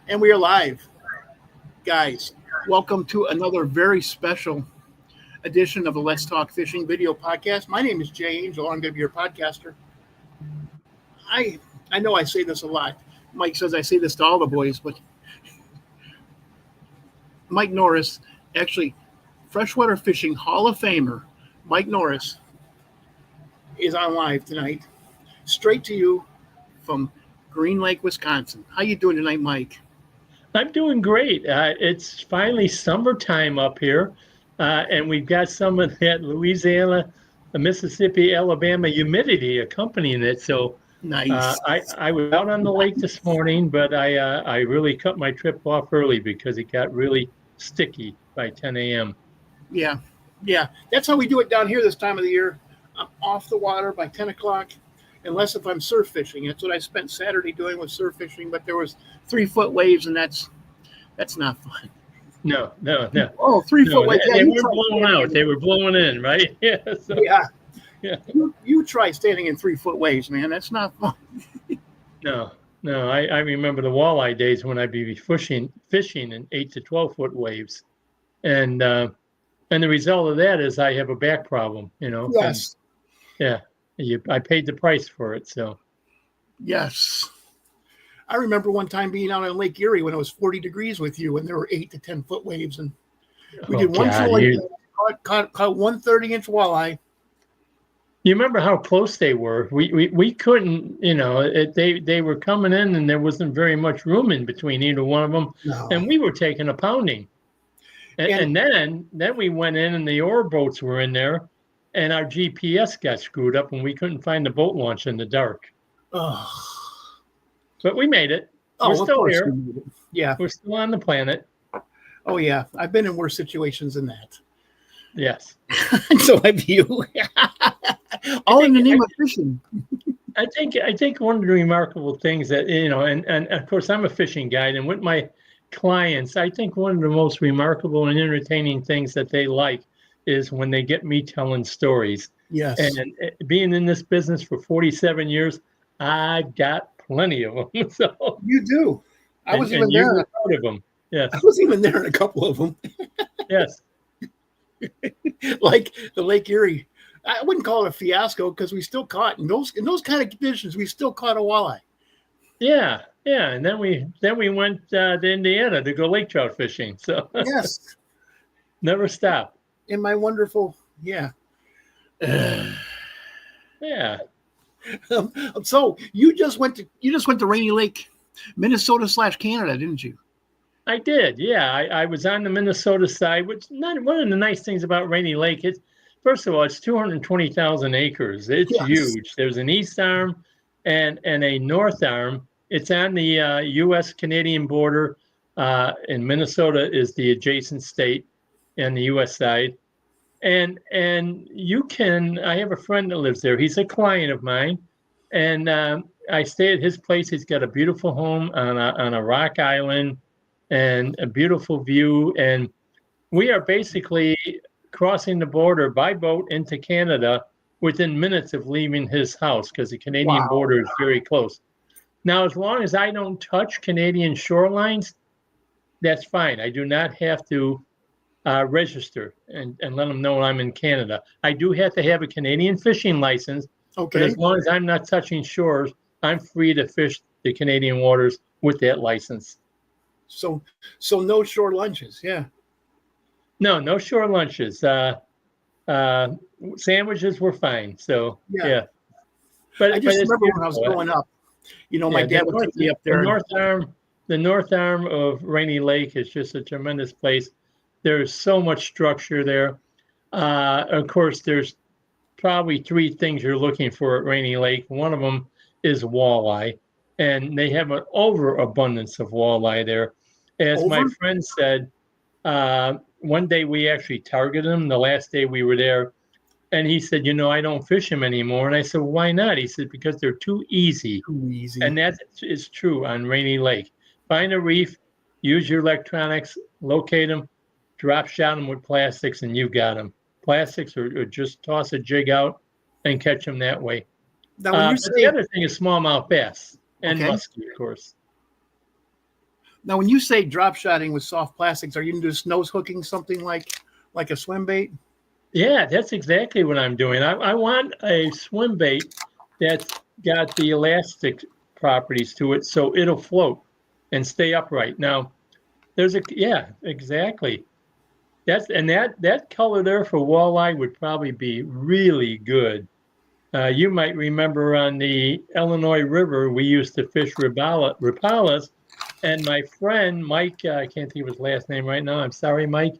And we are live, guys. Welcome to another very special edition of the Let's Talk Fishing video podcast. My name is Jay Angel. I'm going to be your podcaster. I know I say this a lot. Mike says I say this to all the boys, but Mike Norris, actually, Freshwater Fishing Hall of Famer, Mike Norris, is on live tonight, straight to you from Green Lake, Wisconsin. How you doing tonight, Mike? I'm doing great. It's finally summertime up here, and we've got some of that Louisiana, Mississippi, Alabama humidity accompanying it. So Nice. I was out on the lake this morning, but I really cut my trip off early because it got really sticky by 10 a.m. Yeah. That's how we do it down here this time of the year. I'm off the water by 10 o'clock, unless if I'm surf fishing. That's what I spent Saturday doing, was surf fishing, but there was 3-foot waves, and that's not fun. No. Oh, 3-foot waves. They weren't blowing out. They were blowing in, right? Yeah. Yeah. You try standing in 3-foot waves, man. That's not fun. No. I remember the walleye days when I'd be fishing in 8 to 12-foot waves, and the result of that is I have a back problem. Yes. I paid the price for it. So. Yes. I remember one time being out on Lake Erie when it was 40 degrees with you, and there were 8 to 10-foot waves, and we did one caught 130-inch walleye. You remember how close they were? We couldn't, they were coming in, and there wasn't very much room in between either one of them, and we were taking a pounding. And then we went in, and the oar boats were in there, and our GPS got screwed up, and we couldn't find the boat launch in the dark. Oh. But we made it. We're still here. Yeah. We're still on the planet. Oh, yeah. I've been in worse situations than that. Yes. So have you. All in the name of fishing. I think one of the remarkable things that, and of course I'm a fishing guide, and with my clients, I think one of the most remarkable and entertaining things that they like is when they get me telling stories. Yes. And being in this business for 47 years, I've got plenty of them. So you do. I was even there. Proud of them. Yes. I was even there in a couple of them. Yes. Like the Lake Erie. I wouldn't call it a fiasco because we still caught in those kind of conditions. We still caught a walleye. Yeah. And then we went to Indiana to go lake trout fishing. So yes, never stop. In my wonderful, yeah. Yeah. So you just went to Rainy Lake, Minnesota / Canada, didn't you? I did. Yeah. I was on the Minnesota side, which one of the nice things about Rainy Lake is, first of all, it's 220,000 acres. It's huge. There's an east arm and a north arm. It's on the U.S.-Canadian border, and Minnesota is the adjacent state on the U.S. side. And I have a friend that lives there. He's a client of mine, and I stay at his place. He's got a beautiful home on a rock island and a beautiful view. And we are basically crossing the border by boat into Canada within minutes of leaving his house because the Canadian border is very close. Now, as long as I don't touch Canadian shorelines, that's fine. I do not have to register and let them know I'm in Canada. I do have to have a Canadian fishing license, but as long as I'm not touching shores, I'm free to fish the Canadian waters with that license. So no shore lunches, yeah. No shore lunches. Sandwiches were fine. So yeah. But I just remember when I was growing up, my dad would take me up there. The north arm of Rainy Lake is just a tremendous place. There's so much structure there. Of course, there's probably 3 things you're looking for at Rainy Lake. One of them is walleye, and they have an overabundance of walleye there. As my friend said, one day we actually targeted them the last day we were there, and he said, I don't fish them anymore. And I said, well, why not? He said, because they're too easy. And that is true on Rainy Lake. Find a reef, use your electronics, locate them, drop shot them with plastics, and you got them. Plastics, or just toss a jig out and catch them that way. Now, the other thing is smallmouth bass and muskie, of course. Now, when you say drop shotting with soft plastics, are you just nose hooking something like a swim bait? Yeah, that's exactly what I'm doing. I want a swim bait that's got the elastic properties to it so it'll float and stay upright. Now, yeah, exactly. That color there for walleye would probably be really good. You might remember on the Illinois River, we used to fish rapalas, and my friend Mike, I can't think of his last name right now. I'm sorry, Mike.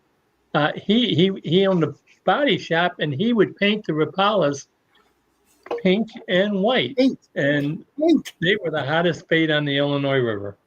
He owned a body shop, and he would paint the rapalas pink and white, Pink, and pink. they were the hottest bait on the Illinois River.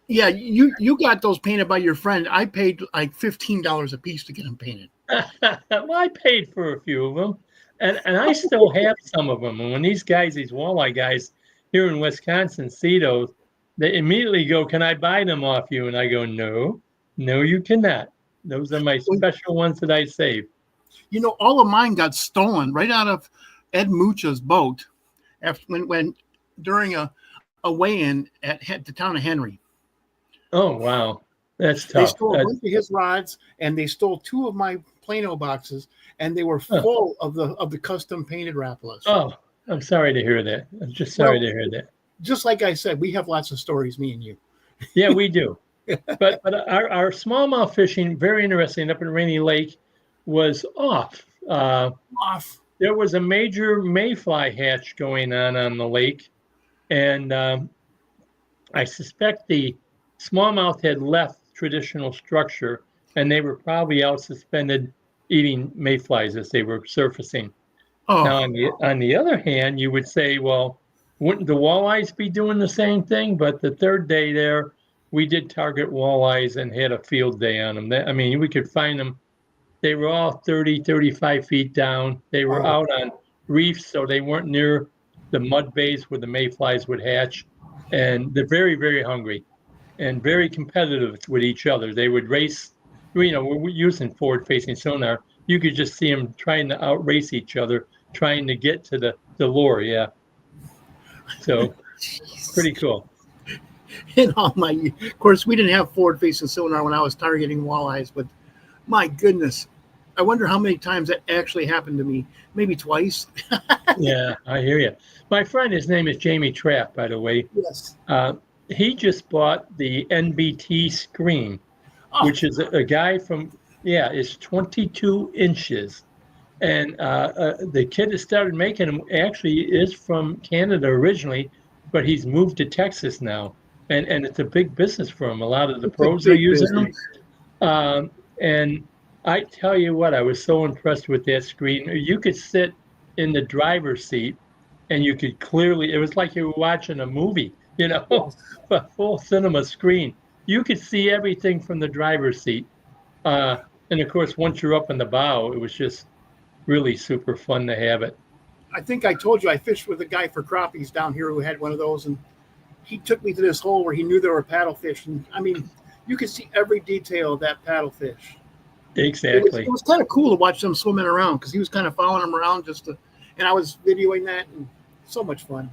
Yeah, you got those painted by your friend. I paid like $15 a piece to get them painted. Well, I paid for a few of them, and I still have some of them. And when these walleye guys here in Wisconsin see those, they immediately go, "Can I buy them off you?" And I go, "No, no, you cannot. Those are my special ones that I saved." You know, all of mine got stolen right out of Ed Mucha's boat after when during a weigh-in at the town of Henry. Oh wow, that's They tough. stole a bunch of his rods, and they stole 2 of my Plano boxes, and they were full of the custom painted rapalas. Oh, I'm sorry to hear that. I'm just sorry to hear that. Just like I said, we have lots of stories, me and you. Yeah, we do. But our smallmouth fishing, very interesting, up in Rainy Lake, was off. Off. There was a major mayfly hatch going on the lake, and I suspect the smallmouth had left traditional structure, and they were probably out suspended eating mayflies as they were surfacing. Oh. Now, on the other hand, you would say, well, wouldn't the walleyes be doing the same thing? But the third day there, we did target walleyes and had a field day on them. I mean, we could find them. They were all 30, 35 feet down. They were out on reefs, so they weren't near the mud bays where the mayflies would hatch. And they're very, very hungry and very competitive with each other. They would race, we're using forward-facing sonar. You could just see them trying to outrace each other, trying to get to the lure, yeah. So, pretty cool. Of course, we didn't have forward-facing sonar when I was targeting walleyes, but my goodness, I wonder how many times that actually happened to me. Maybe twice. Yeah, I hear you. My friend, his name is Jamie Trapp, by the way. Yes. He just bought the NBT screen, which is a guy from, it's 22 inches. And the kid that started making them actually is from Canada originally, but he's moved to Texas now. And it's a big business for him. A lot of the pros are using them. And I tell you what, I was so impressed with that screen. You could sit in the driver's seat and you could clearly, it was like you were watching a movie, a full cinema screen. You could see everything from the driver's seat. And of course, once you're up in the bow, it was just really super fun to have it. I think I told you I fished with a guy for crappies down here who had one of those, and he took me to this hole where he knew there were paddlefish. And I mean, you could see every detail of that paddlefish. Exactly. It was kind of cool to watch them swimming around because he was kind of following them around and I was videoing that, and so much fun.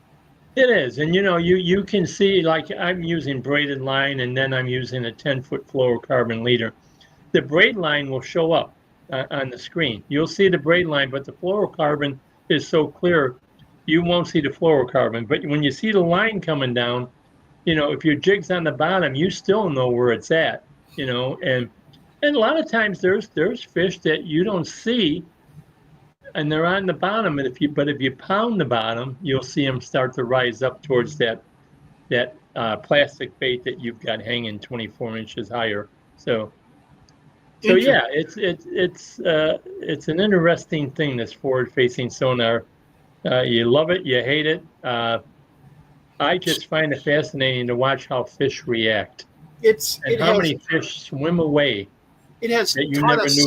It is. And you can see, like I'm using braided line and then I'm using a 10-foot fluorocarbon leader. The braid line will show up on the screen. You'll see the braid line, but the fluorocarbon is so clear, you won't see the fluorocarbon. But when you see the line coming down, if your jig's on the bottom, you still know where it's at, and a lot of times there's fish that you don't see and they're on the bottom. And if you pound the bottom, you'll see them start to rise up towards that plastic bait that you've got hanging 24 inches higher. So yeah, it's an interesting thing, this forward-facing sonar. You love it, you hate it. I just find it fascinating to watch how fish react. How many fish swim away. It has taught us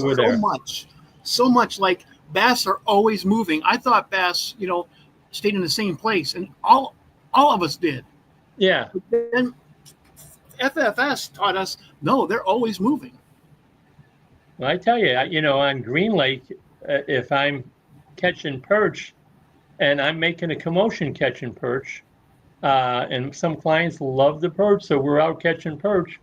so much. Like bass are always moving. I thought bass, stayed in the same place, and all of us did. Yeah. But then FFS taught us, no, they're always moving. Well, I tell you, on Green Lake, if I'm catching perch and I'm making a commotion catching perch, and some clients love the perch, so we're out catching perch.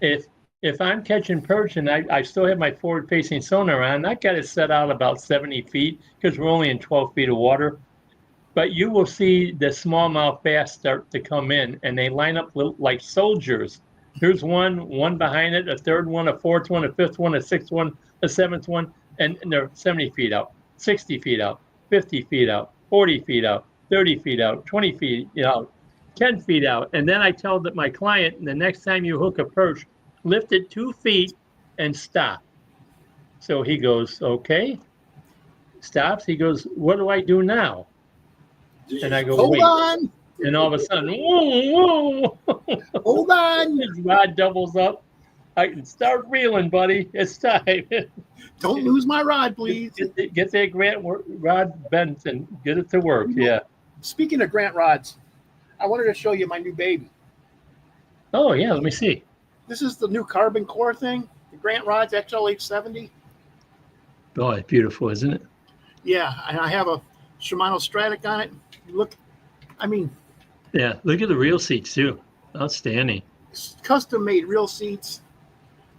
If I'm catching perch and I still have my forward-facing sonar on, I got it set out about 70 feet because we're only in 12 feet of water. But you will see the smallmouth bass start to come in, and they line up like soldiers. Here's one behind it, a third one, a fourth one, a fifth one, a sixth one, a seventh one, and they're 70 feet out, 60 feet out, 50 feet out, 40 feet out, 30 feet out, 20 feet out, 10 feet out. And then I tell my client, the next time you hook a perch, lift it 2 feet and stop. So he goes, okay, stops. He goes, what do I do now? And I go, hold wait. on. And all of a sudden, whoa, whoa. Hold on. His rod doubles up. I can start reeling, buddy. It's time. Don't lose my rod, please. Get that Grant rod bent and get it to work. Yeah. Speaking of Grant rods, I wanted to show you my new baby. Oh, yeah. Let me see. This is the new carbon core thing, the Grant rods XLH70. Oh, it's beautiful, isn't it? Yeah, and I have a Shimano Stratic on it. Look, I mean, yeah, look at the reel seats too. Outstanding. Custom made reel seats.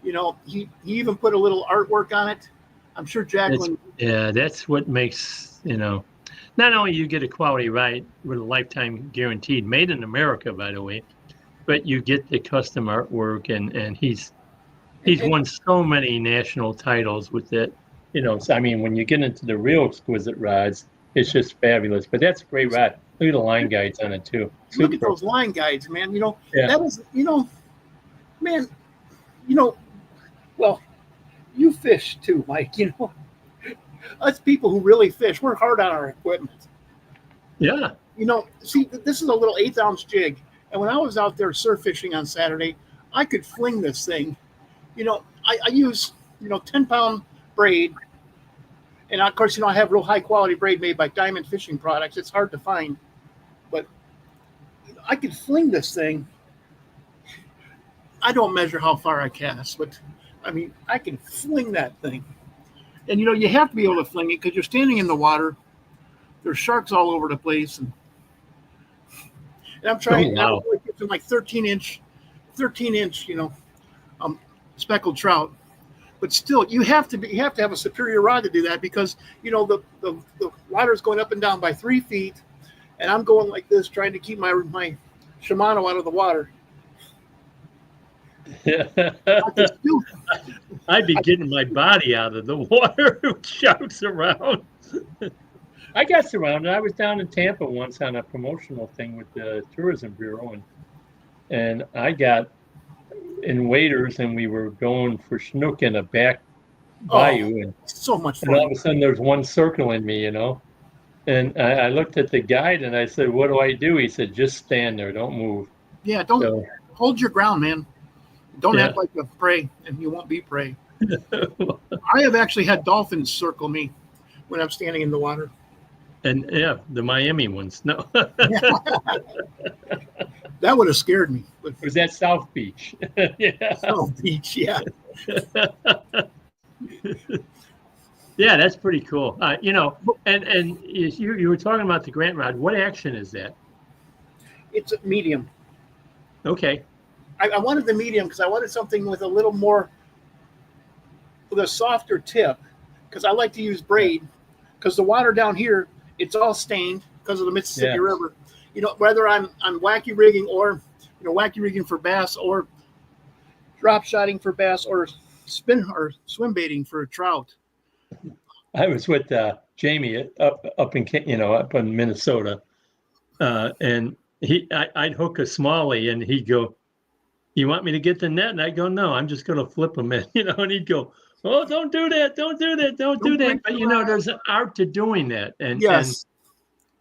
You know, he even put a little artwork on it. I'm sure Jacqueline. That's what makes, not only you get a quality ride with a lifetime guaranteed, made in America, by the way, but you get the custom artwork, and he's won so many national titles with it. So, I mean, when you get into the real exquisite rods, it's just fabulous. But that's a great rod. Look at the line guides on it too. Super. Look at those line guides, man. Yeah. That was, man, well, you fish too, Mike. Us people who really fish, we're hard on our equipment. Yeah. See, this is a little 1/8-ounce jig. And when I was out there surf fishing on Saturday, I could fling this thing. I use, 10-pound braid. And of course, I have real high quality braid made by Diamond Fishing Products. It's hard to find, but I could fling this thing. I don't measure how far I cast, but I mean, I can fling that thing. And you have to be able to fling it because you're standing in the water. There's sharks all over the place, and I'm trying. Oh, wow. I'm get to like 13 inch, speckled trout. But still, you have to have a superior rod to do that because the water's going up and down by 3 feet, and I'm going like this trying to keep my Shimano out of the water. I'd be getting my body out of the water with sharks around. I got surrounded. I was down in Tampa once on a promotional thing with the Tourism Bureau, and I got in waders, and we were going for snook in a back bayou, and so much fun. And all of a sudden, there's one circling me, And I looked at the guide, and I said, "What do I do?" He said, "Just stand there, don't move." Yeah, don't hold your ground, man. Don't act like a prey, and you won't be prey. I have actually had dolphins circle me when I'm standing in the water. And the Miami ones. No. That would have scared me. But was that South Beach? Yeah. South Beach, yeah. Yeah, that's pretty cool. And you were talking about the Grant rod. What action is that? It's a medium. Okay. I wanted the medium because I wanted something with a softer tip, because I like to use braid, because the water down here, it's all stained because of the Mississippi River. Whether I'm wacky rigging or wacky rigging for bass, or drop shotting for bass, or swim baiting for a trout. I was with Jamie up in Minnesota, and I'd hook a smallie, and he'd go, "You want me to get the net?" And I go, "No, I'm just going to flip them in," and he'd go, "Oh, don't do that, don't do that, don't do that." But there's an art to doing that, and yes.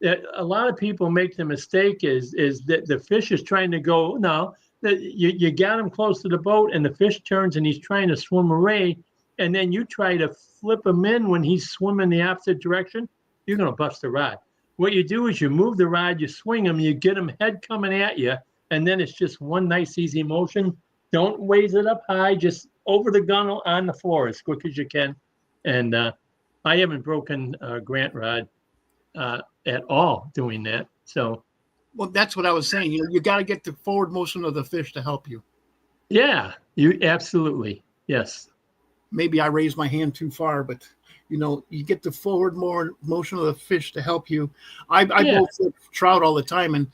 And a lot of people make the mistake is that the fish is trying to go. No, that you got him close to the boat, and the fish turns, and he's trying to swim away, and then you try to flip him in when he's swimming the opposite direction. You're going to bust the rod. What you do is you move the rod, you swing him, you get him head coming at you, and then it's just one nice easy motion. Don't raise it up high, just over the gunnel on the floor as quick as you can. And I haven't broken a Grant rod at all doing that. So Well, that's what I was saying. You got to get the forward motion of the fish to help you. Yeah, you absolutely. Yes. Maybe I raised my hand too far, but you get the forward motion of the fish to help you. I Yeah. bow flip trout all the time, and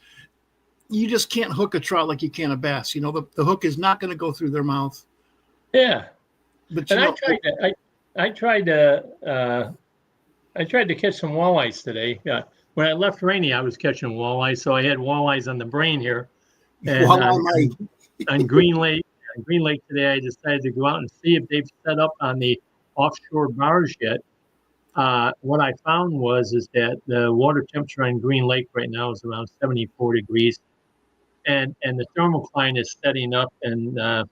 you just can't hook a trout like you can a bass. The hook is not going to go through their mouth. Yeah. But And I tried to catch some walleyes today. When I left Rainy, I was catching walleyes, so I had walleyes on the brain here. And on Green Lake, today, I decided to go out and see if they've set up on the offshore bars yet. What I found is that the water temperature on Green Lake right now is around 74 degrees, and the thermocline is steadying up, and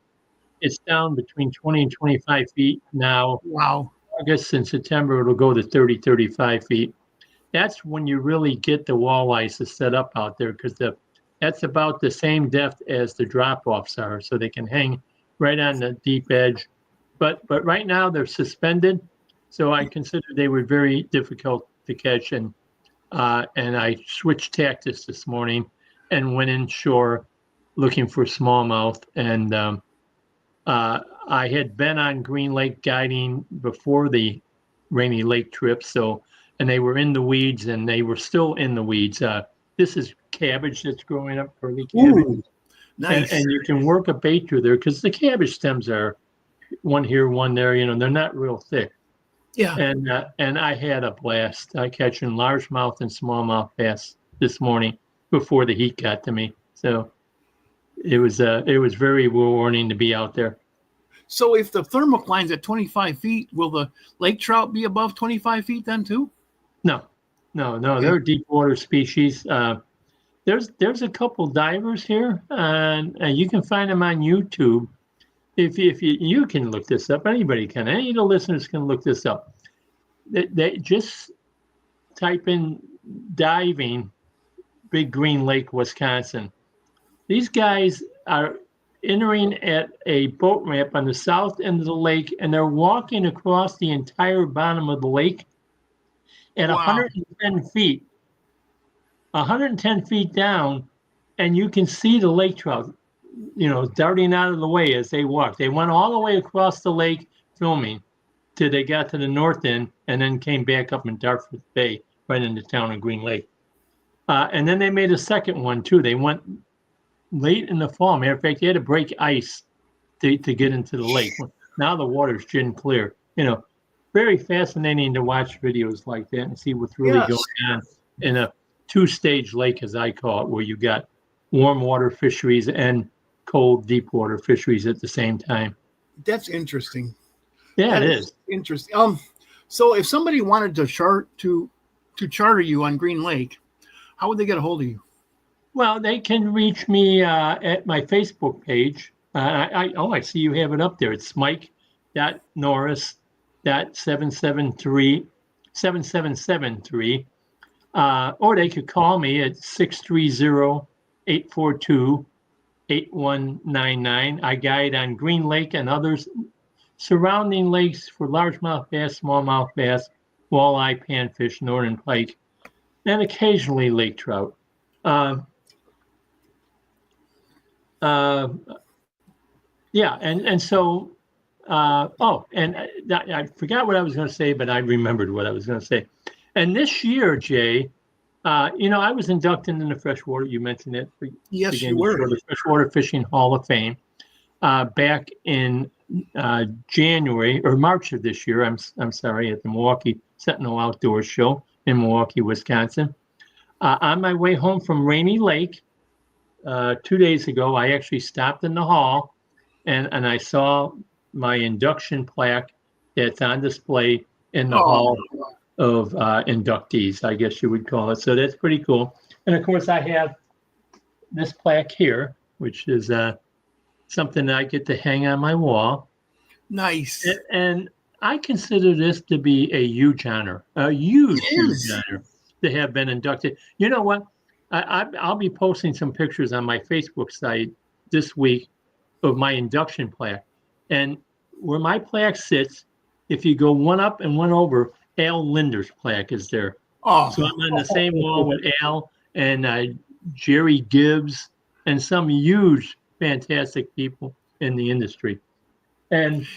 it's down between 20 and 25 feet now. Wow. August and September, it'll go to 30, 35 feet. That's when you really get the walleyes to set up out there, because that's about the same depth as the drop-offs are, so they can hang right on the deep edge. But right now they're suspended, so I consider they were very difficult to catch. And I switched tactics this morning and went inshore looking for smallmouth. And I had been on Green Lake guiding before the Rainy Lake trip, and they were in the weeds, and they were still in the weeds. This is cabbage that's growing up, early cabbage. Ooh, nice. And you can work a bait through there, because the cabbage stems are one here, one there. They're not real thick. Yeah. And I had a blast. I catching largemouth and smallmouth bass this morning before the heat got to me. So it was very rewarding to be out there. So if the thermocline's at 25 feet, will the lake trout be above 25 feet then too? No. They're deep water species. There's a couple divers here, and you can find them on YouTube. If you can look this up, anybody can. Any of the listeners can look this up. They just type in diving, Big Green Lake, Wisconsin. These guys are entering at a boat ramp on the south end of the lake, and they're walking across the entire bottom of the lake at 110 feet. 110 feet down, and you can see the lake trout, darting out of the way as they walk. They went all the way across the lake filming till they got to the north end, and then came back up in Dartmouth Bay, right in the town of Green Lake. And then they made a second one too. They went late in the fall. Matter of fact, they had to break ice to get into the lake. Now the water's gin clear. Very fascinating to watch videos like that and see what's really going on in a two-stage lake, as I call it, where you got warm water fisheries and cold deep water fisheries at the same time. That's interesting. Yeah, it is interesting. So if somebody wanted to charter you on Green Lake, how would they get a hold of you? Well, they can reach me at my Facebook page. I see you have it up there. It's Mike.Norris.7773. Or they could call me at 630-842-8199. I guide on Green Lake and others surrounding lakes for largemouth bass, smallmouth bass, walleye, panfish, northern pike, and occasionally lake trout. I forgot what I was going to say, but I remembered what I was going to say. And this year, Jay, I was inducted in the Freshwater. You mentioned it. Yes, you were. The Freshwater Fishing Hall of Fame back in January or March of this year. I'm sorry, at the Milwaukee Sentinel Outdoors Show in Milwaukee, Wisconsin. On my way home from Rainy Lake 2 days ago, I actually stopped in the hall and I saw my induction plaque that's on display in the hall of inductees, I guess you would call it. So that's pretty cool. And of course, I have this plaque here, which is something that I get to hang on my wall. Nice. And I consider this to be a huge honor, huge honor to have been inducted. You know what? I'll be posting some pictures on my Facebook site this week of my induction plaque. And where my plaque sits, if you go one up and one over, Al Linder's plaque is there. So I'm on the same wall with Al, and Jerry Gibbs, and some huge, fantastic people in the industry. And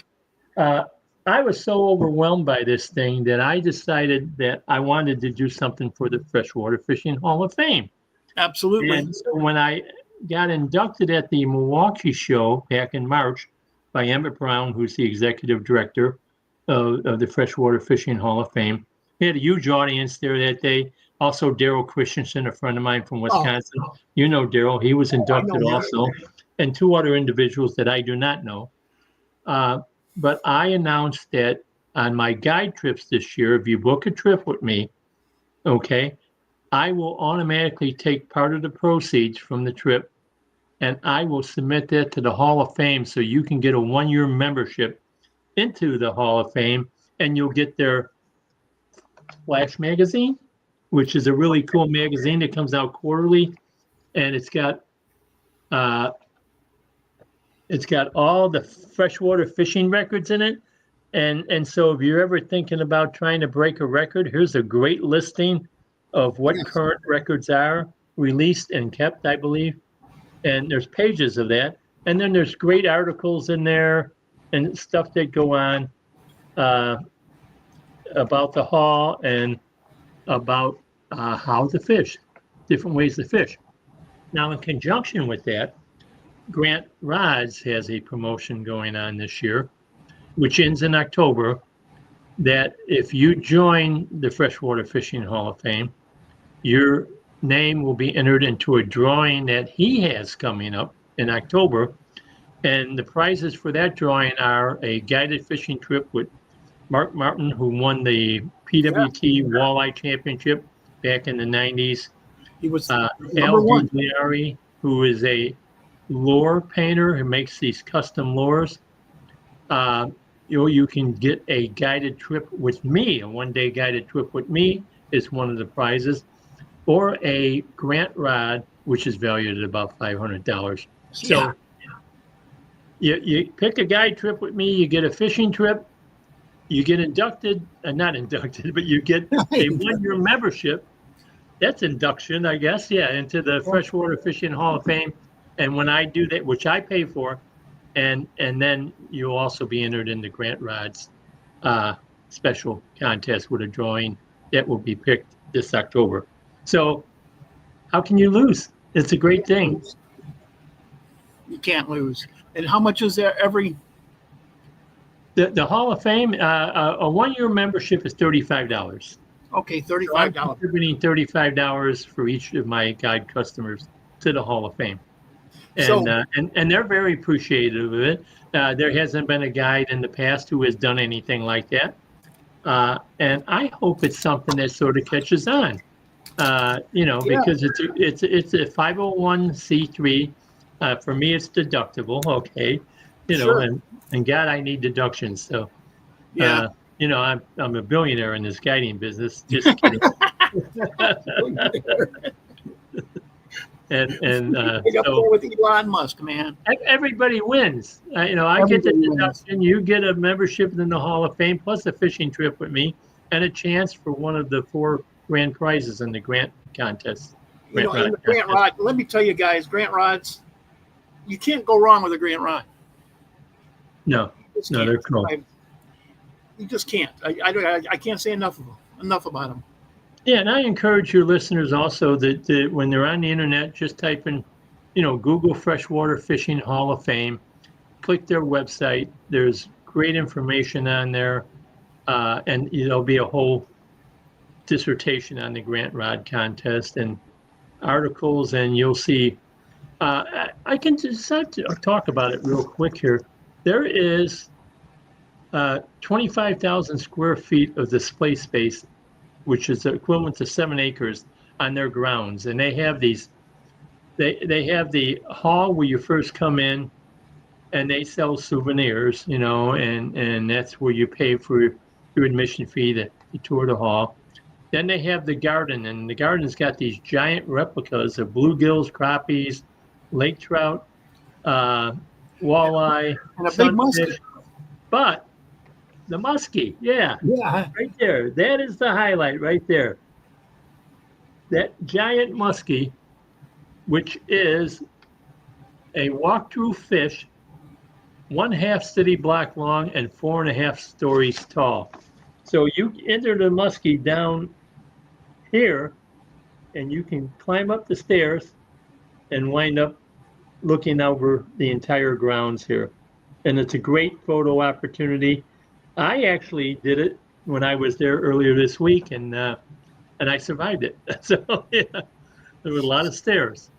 I was so overwhelmed by this thing that I decided that I wanted to do something for the Freshwater Fishing Hall of Fame. Absolutely. And so when I got inducted at the Milwaukee show back in March by Emmett Brown, who's the executive director of the Freshwater Fishing Hall of Fame, we had a huge audience there that day. Also, Daryl Christensen, a friend of mine from Wisconsin. Oh. You know Daryl, he was I inducted know him. also, and two other individuals that I do not know. But I announced that on my guide trips this year, if you book a trip with me, okay, I will automatically take part of the proceeds from the trip and I will submit that to the Hall of Fame so you can get a 1-year membership into the Hall of Fame and you'll get their Flash magazine, which is a really cool magazine that comes out quarterly, and it's got all the freshwater fishing records in it. And so if you're ever thinking about trying to break a record, here's a great listing of what current records are released and kept, I believe. And there's pages of that. And then there's great articles in there and stuff that go on about the hall and about how to fish, different ways to fish. Now, in conjunction with that, Grant Rods has a promotion going on this year, which ends in October, that if you join the Freshwater Fishing Hall of Fame, your name will be entered into a drawing that he has coming up in October. And the prizes for that drawing are a guided fishing trip with Mark Martin, who won the PWT Walleye Championship back in the 90s. He was Al number one. Giuliari, who is a lure painter who makes these custom lures. You can get a guided trip with me. A one-day guided trip with me is one of the prizes, or a Grant rod, which is valued at about $500. So you pick a guide trip with me, you get a fishing trip, you get inducted, not inducted, but you get a 1-year membership. That's induction, I guess, into the Freshwater Fishing Hall of Fame. And when I do that, which I pay for, and then you'll also be entered in the Grant Rods special contest with a drawing that will be picked this October. So how can you lose? It's a great thing. You can't lose. And how much is there every? The Hall of Fame, a 1-year membership is $35. Okay, $35. So I'm contributing $35 for each of my guide customers to the Hall of Fame. And they're very appreciative of it. There hasn't been a guide in the past who has done anything like that. And I hope it's something that sort of catches on, because it's a 501c3. For me, it's deductible. Okay. And God, I need deductions. So, I'm a billionaire in this guiding business. Just kidding. And up there with Elon Musk, man. Everybody wins. I get the deduction. You get a membership in the Hall of Fame, plus a fishing trip with me, and a chance for one of the 4 grand prizes in the grant contest. In the Grant Rod, let me tell you guys, Grant Rods, you can't go wrong with a Grant Rod. No, they're cool. You just can't. I can't say enough about them. Yeah, and I encourage your listeners also that when they're on the internet, just type in, Google Freshwater Fishing Hall of Fame, click their website. There's great information on there, and there'll be a whole dissertation on the Grant Rod contest and articles, and you'll see. I can just talk about it real quick here. There is 25,000 square feet of display space, which is equivalent to 7 acres on their grounds. And they have they have the hall where you first come in, and they sell souvenirs, and that's where you pay for your admission fee to tour the hall. Then they have the garden, and the garden's got these giant replicas of bluegills, crappies, lake trout, walleye, and a big muskie. But the muskie, right there. That is the highlight right there. That giant muskie which is a walk-through fish, 1/2 city block long and 4.5 stories tall. So you enter the muskie down here, and you can climb up the stairs and wind up looking over the entire grounds here. And it's a great photo opportunity. I actually did it when I was there earlier this week, and I survived it. So yeah, there were a lot of stairs.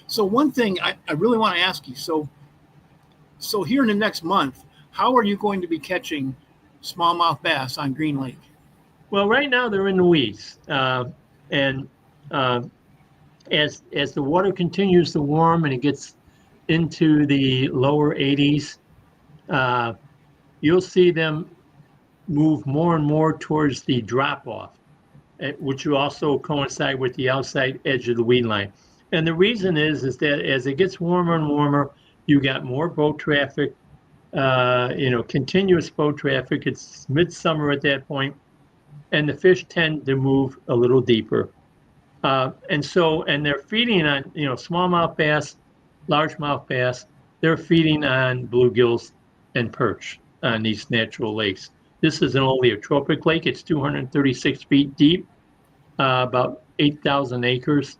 So one thing I really want to ask you. So here in the next month, how are you going to be catching smallmouth bass on Green Lake? Well, right now they're in the weeds, and as the water continues to warm and it gets into the lower 80s, you'll see them move more and more towards the drop-off, which will also coincide with the outside edge of the weed line. And the reason is that as it gets warmer and warmer, you got more boat traffic, continuous boat traffic. It's midsummer at that point, and the fish tend to move a little deeper. And they're feeding on, smallmouth bass, largemouth bass. They're feeding on bluegills and perch on these natural lakes. This is an oleotropic lake. It's 236 feet deep, about 8,000 acres,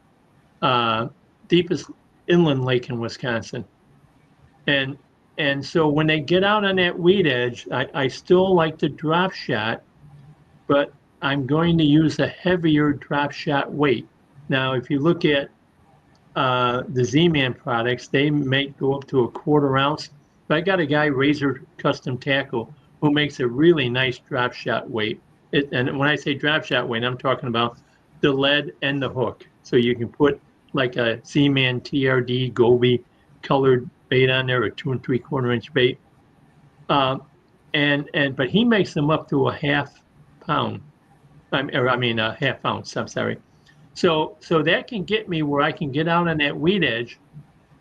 deepest inland lake in Wisconsin. And so when they get out on that weed edge, I still like to drop shot, but I'm going to use a heavier drop shot weight. Now, if you look at the Z-Man products, they make go up to a 1/4 ounce. But I got a guy, Razor Custom Tackle, who makes a really nice drop shot weight. And when I say drop shot weight, I'm talking about the lead and the hook. So you can put like a Z-Man TRD Goby colored bait on there, a 2 3/4 inch bait. But he makes them up to a 1/2 pound. A 1/2 ounce, I'm sorry. So that can get me where I can get out on that weed edge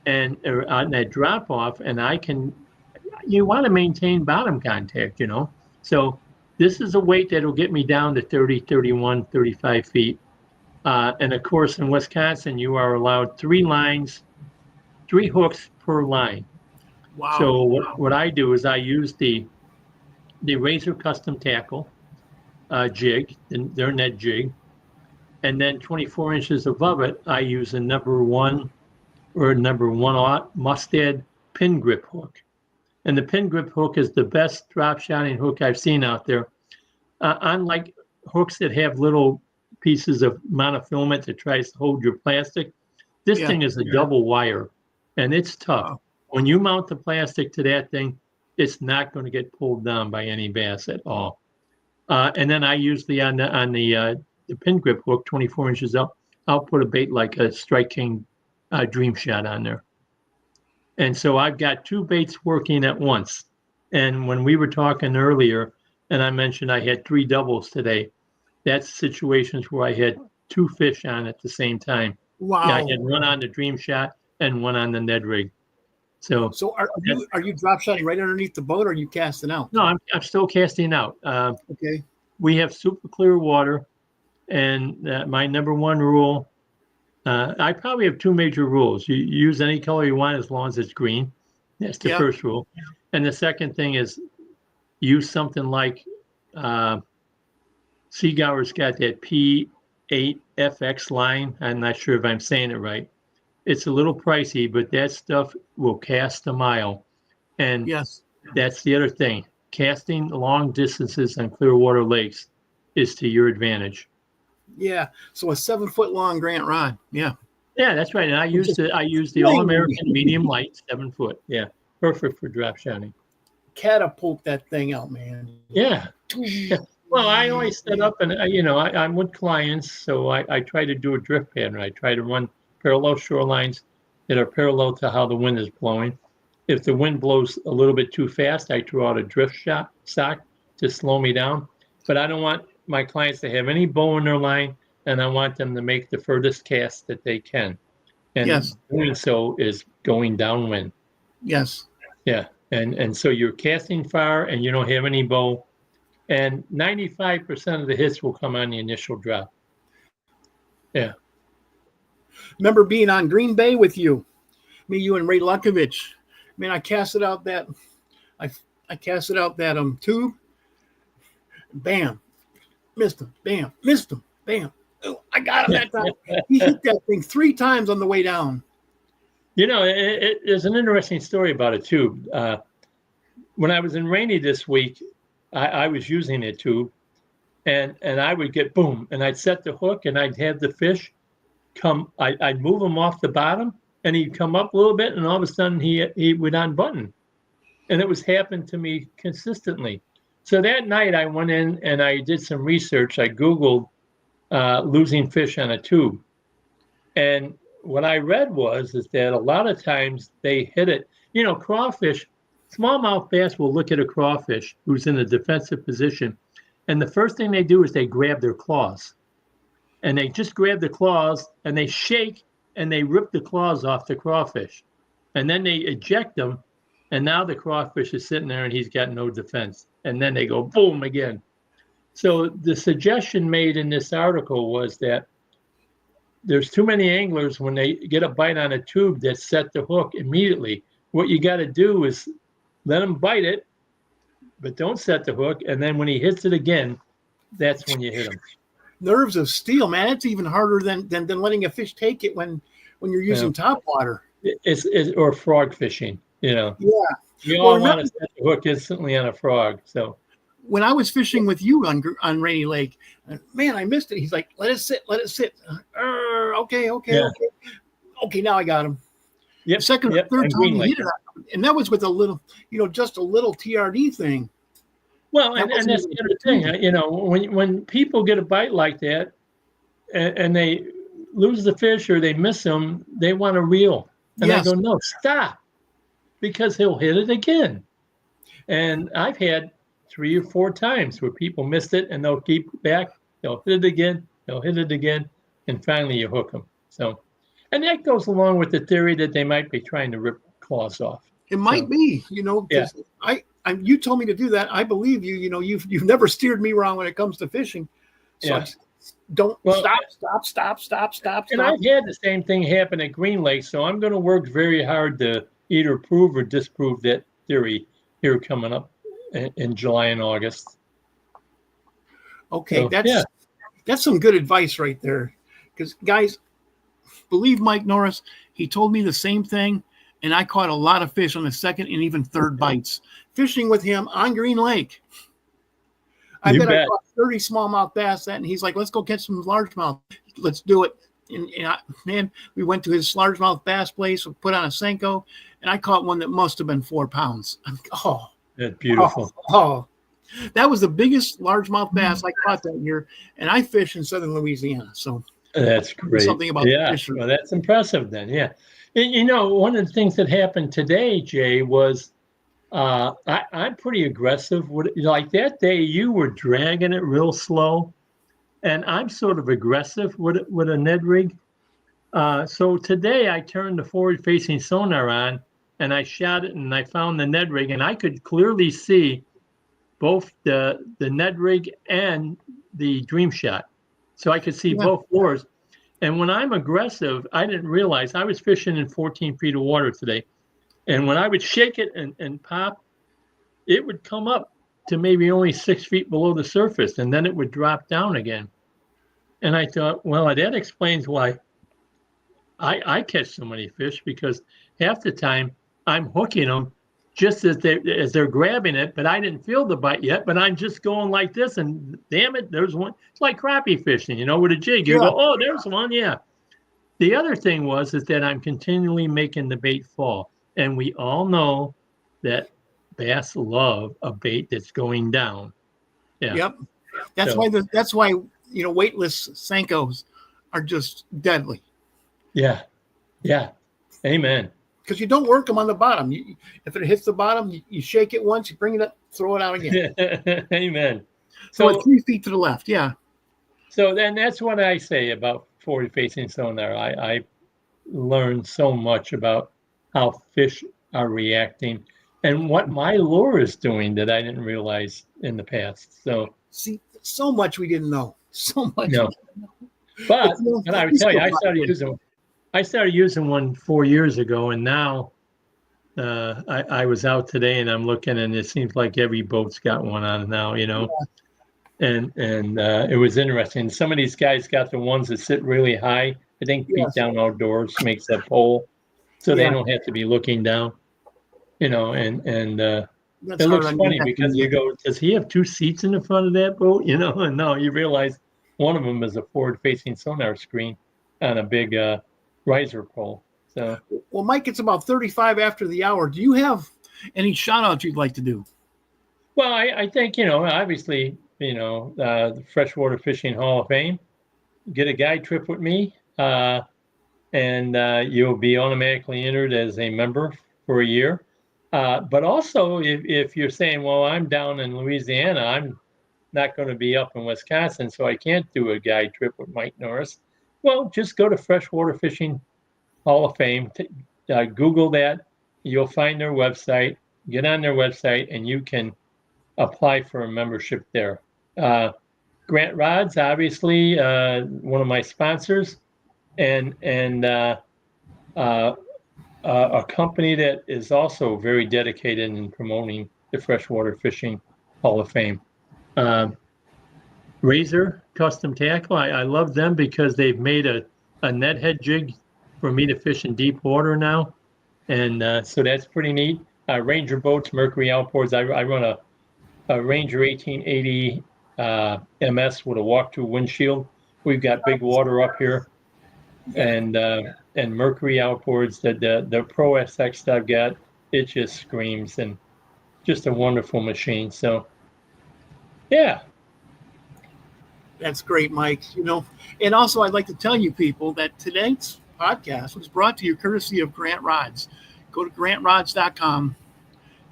or on that drop off, and you want to maintain bottom contact, So this is a weight that'll get me down to 30, 31, 35 feet. And of course, in Wisconsin, you are allowed 3 hooks per line. Wow. So what I do is I use the Razor Custom Tackle jig, their net jig, and then 24 inches above it, I use a number 1 or number 1/0 Mustad pin grip hook. And the pin grip hook is the best drop shotting hook I've seen out there. Unlike hooks that have little pieces of monofilament that tries to hold your plastic, this thing is a double wire, and it's tough. Wow. When you mount the plastic to that thing, it's not going to get pulled down by any bass at all. And then I usually on the pin grip hook, 24 inches up, I'll put a bait like a Strike King Dream Shot on there. And so I've got 2 baits working at once. And when we were talking earlier, and I mentioned I had 3 doubles today, that's situations where I had 2 fish on at the same time. Wow. Yeah, I had one on the Dream Shot and one on the Ned rig. So are you drop shotting right underneath the boat, or are you casting out? No, I'm still casting out. Okay. We have super clear water, and my number 1 rule, I probably have 2 major rules. You use any color you want as long as it's green. That's the first rule. And the second thing is use something like Seagower's got that P8FX line. I'm not sure if I'm saying it right. It's a little pricey, but that stuff will cast a mile. And that's the other thing. Casting long distances on clear water lakes is to your advantage. Yeah. So a 7-foot long Grant rod. Yeah. Yeah, that's right. And I use the All-American medium light, 7 foot. Yeah. Perfect for drop shotting. Catapult that thing out, man. Yeah. Well, I always set up and, I'm with clients, so I try to do a drift pattern. I try to run parallel shorelines that are parallel to how the wind is blowing. If the wind blows a little bit too fast, I throw out a drift sock to slow me down. But I don't want my clients to have any bow in their line, and I want them to make the furthest cast that they can. And doing so is going downwind. Yes. Yeah. And so you're casting far and you don't have any bow. And 95% of the hits will come on the initial drop. Yeah. Remember being on Green Bay with you, me, you, and Ray Lukovich. Man, I casted out that tube. Bam, missed him. Bam, missed him. Bam. Oh, I got him that time. He hit that thing 3 times on the way down. You know, there's an interesting story about it too. When I was in Rainy this week, I was using a tube, and I would get boom, and I'd set the hook, and I'd have the fish come. I'd move him off the bottom, and he'd come up a little bit, and all of a sudden he would unbutton, and it was happened to me consistently. So that night I went in and I did some research. I Googled losing fish on a tube, and what I read is that a lot of times they hit it. You know, crawfish, smallmouth bass will look at a crawfish who's in a defensive position, and the first thing they do is they grab their claws. And they just grab the claws, and they shake, and they rip the claws off the crawfish. And then they eject them, and now the crawfish is sitting there, and he's got no defense. And then they go boom again. So the suggestion made in this article was that there's too many anglers when they get a bite on a tube that set the hook immediately. What you got to do is let him bite it, but don't set the hook. And then when he hits it again, that's when you hit him. Nerves of steel, man. It's even harder than letting a fish take it when you're using top water. It's or frog fishing, you know. Yeah. You all want to set the hook instantly on a frog. So when I was fishing with you on Rainy Lake, man, I missed it. He's like, let it sit. Okay, now I got him. Yep. Second or third time he hit it, and that was with a little, just a little TRD thing. Well, and that's the other thing, you know, when people get a bite like that, and they lose the fish or they miss them, they want to reel, and I go, no, stop, because he'll hit it again. And I've had 3 or 4 times where people missed it, and they'll keep back, they'll hit it again, and finally you hook them. So, and that goes along with the theory that they might be trying to rip claws off. It might be, because you told me to do that. I believe you. You've never steered me wrong when it comes to fishing. So stop. And I've had the same thing happen at Green Lake, so I'm going to work very hard to either prove or disprove that theory here coming up in July and August. Okay, so, that's some good advice right there. Because guys, believe Mike Norris, he told me the same thing, and I caught a lot of fish on the second and even third bites fishing with him on Green Lake. I bet I caught 30 smallmouth bass and he's like, let's go catch some largemouth. Let's do it. And we went to his largemouth bass place, we put on a Senko, and I caught one that must have been 4 pounds. That's beautiful. That was the biggest largemouth bass I caught that year, and I fish in southern Louisiana. So that's great. Something about fishing. Well, that's impressive then. Yeah. One of the things that happened today, Jay, was I'm pretty aggressive. Like that day, you were dragging it real slow, and I'm sort of aggressive with a Ned rig. So today I turned the forward-facing sonar on, and I shot it, and I found the Ned rig, and I could clearly see both the Ned rig and the Dream Shot. So I could see both floors. And when I'm aggressive, I didn't realize I was fishing in 14 feet of water today. And when I would shake it and pop, it would come up to maybe only 6 feet below the surface, and then it would drop down again. And I thought, well, that explains why I catch so many fish, because half the time I'm hooking them just as they're grabbing it, but I didn't feel the bite yet, but I'm just going like this, and damn it, there's one. It's like crappie fishing, with a jig. You go, oh, there's one, yeah. The other thing is that I'm continually making the bait fall. And we all know that bass love a bait that's going down. Yeah. Yep. That's why weightless Senkos are just deadly. Yeah. Yeah. Amen. Because you don't work them on the bottom. If it hits the bottom, you shake it once, you bring it up, throw it out again. Amen. So 3 feet to the left, yeah. So then that's what I say about forward-facing sonar. I learned so much about how fish are reacting and what my lure is doing that I didn't realize in the past. So see, so much we didn't know. So much. No. But I would tell you, I started using I started using one 4 years ago, and now I was out today and I'm looking, and it seems like every boat's got one on now, and it was interesting. Some of these guys got the ones that sit really high, I think feet Yes. down outdoors makes that pole, so they Yeah. don't have to be looking down, and That's it hard looks on your funny neck because and you neck. go, does he have two seats in the front of that boat? And no, you realize one of them is a forward-facing sonar screen on a big riser pole. So, Well, Mike, it's about 35 after the hour. Do you have any shout outs you'd like to do? well, I think, obviously, the Freshwater Fishing Hall of Fame, get a guide trip with me, and you'll be automatically entered as a member for a year. But also, if you're saying, well, I'm down in Louisiana, I'm not going to be up in Wisconsin, so I can't do a guide trip with Mike Norris. Well, just go to Freshwater Fishing Hall of Fame, Google that, you'll find their website, get on their website, and you can apply for a membership there. Grant Rods, obviously, one of my sponsors, and a company that is also very dedicated in promoting the Freshwater Fishing Hall of Fame. Razor Custom Tackle, I love them because they've made a net head jig for me to fish in deep water now. And so that's pretty neat. Ranger Boats, Mercury Outboards. I run a Ranger 1880 MS with a walk-through windshield. We've got big water up here, and Mercury Outboards. The Pro SX that I've got, it just screams, and just a wonderful machine. So, yeah. That's great, Mike. And also I'd like to tell you people that today's podcast was brought to you courtesy of Grant Rods. Go to grantrods.com,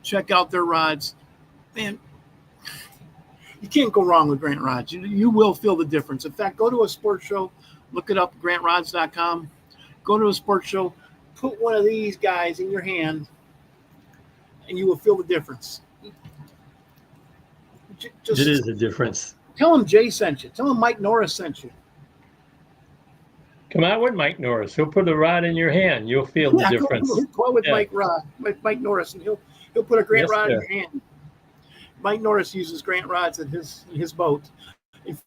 check out their rods. Man, you can't go wrong with Grant Rods. You will feel the difference. In fact, go to a sports show, look it up, grantrods.com. Go to a sports show, put one of these guys in your hand, and you will feel the difference. It is a difference. Tell him Jay sent you. Tell him Mike Norris sent you. Come out with Mike Norris. He'll put a rod in your hand. You'll feel the difference. Go with Mike Norris, and he'll put a Grant rod in your hand. Mike Norris uses Grant rods in his boat. In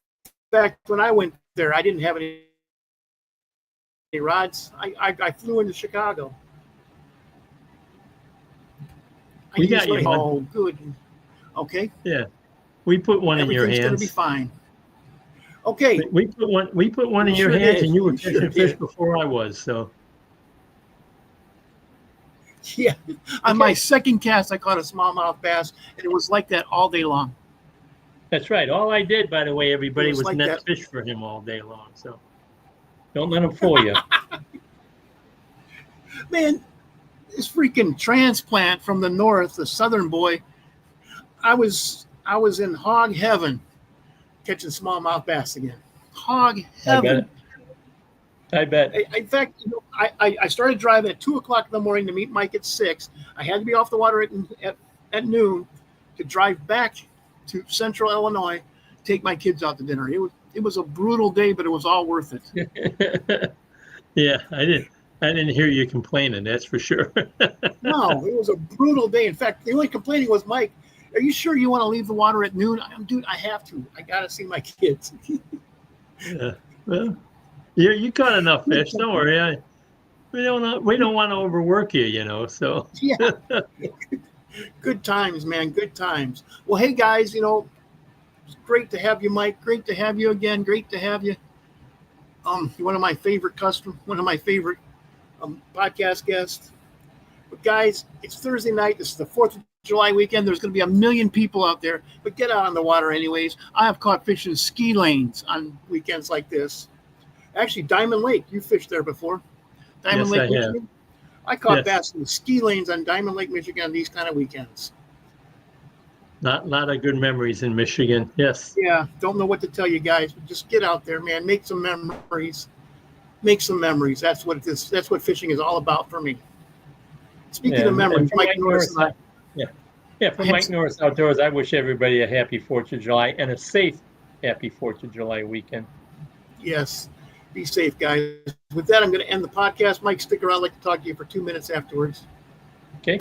fact, when I went there, I didn't have any rods. I flew into Chicago. We got you. Oh, good. Okay. Yeah, we put one in your hands. Everything's going to be fine. Okay. We put one in your hands, and you were catching fish before I was. So. Yeah. On my second cast, I caught a smallmouth bass, and it was like that all day long. That's right. All I did, by the way, everybody, was like net fish for him all day long. So don't let him fool you. Man, this freaking transplant from the north, the southern boy, I was in hog heaven catching smallmouth bass again. Hog heaven. I bet. In fact, I started driving at 2:00 in the morning to meet Mike at 6. I had to be off the water at noon to drive back to Central Illinois, take my kids out to dinner. It was a brutal day, but it was all worth it. Yeah, I didn't hear you complaining. That's for sure. No, it was a brutal day. In fact, the only complaining was, Mike, are you sure you want to leave the water at noon? Dude, I have to. I got to see my kids. Yeah. Well, you caught enough fish. Don't worry. We don't want to overwork you, so. Yeah. Good times, man. Good times. Well, hey, guys, it's great to have you, Mike. Great to have you again. Great to have you. You're one of my favorite podcast guests. But, guys, it's Thursday night. This is the 4th of July weekend. There's going to be 1 million people out there, but get out on the water anyways. I have caught fish in ski lanes on weekends like this. Actually, Diamond Lake, you fished there before. Diamond Lake, Michigan. I caught bass in the ski lanes on Diamond Lake, Michigan these kind of weekends. Not a lot of good memories in Michigan. Yes. Yeah, don't know what to tell you guys, but just get out there, man. Make some memories. That's what fishing is all about for me. Speaking of memories, Mike Norris. From Mike Norris Outdoors, I wish everybody a happy 4th of July and a safe happy 4th of July weekend. Yes. Be safe, guys. With that, I'm going to end the podcast. Mike, stick around. I'd like to talk to you for 2 minutes afterwards. Okay.